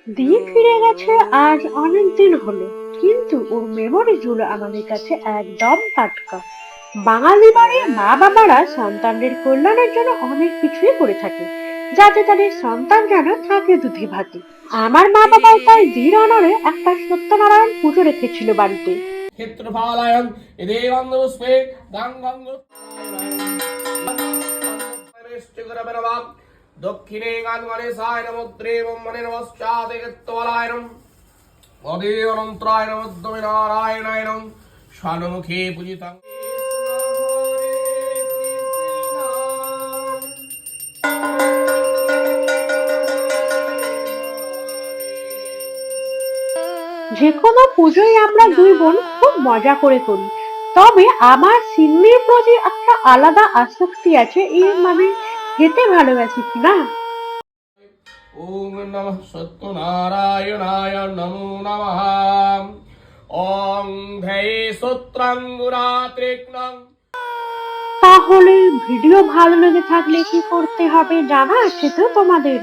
দিয়ে ফিরে গেছে আজ অনেক দিন হলো, কিন্তু ওর মেমোরিজ গুলো আমাদের কাছে একদম টাটকা। বাঙালি বাড়ির মা বাবারা সন্তানদের কল্যাণের জন্য অনেক কিছুই করে থাকে, যাতে তাদের সন্তান যেন থাকে দুধে ভাতে। আমার মা বাবাও তাই দীর অনরে একটা সত্যনারায়ণ পুজো রেখেছিল বাড়িতে। ক্ষেত্রফলায়ন এদে গন্ধপুষ্পে গাঙ্গঙ্গ দক্ষিণে গাঙ্গণেশায় নমোদ্রে ব্রহ্মণে নমশ্চাদে ক্ষেত্রফলায়নম অদেব অনন্তরায় নমোদ্যমে নারায়ণায় নম ষান্মুখে পূজিতাং। যে কোনো পুজোয় আমরা দুই বোন খুব মজা করে করি, তবে আমার সিন্নির প্রতি একটা আলাদা আসক্তি আছে, এই মানে খেতে ভালোবাসি না। ওম নমঃ সত্যনারায়ণায় নমো নমঃ। ওং ধৈর্যে সূত্রাঙ্গুরাত্রিক্নং। তাহলে ভিডিও ভালো লেগে থাকলে কি করতে হবে জানা আছে তো তোমাদের?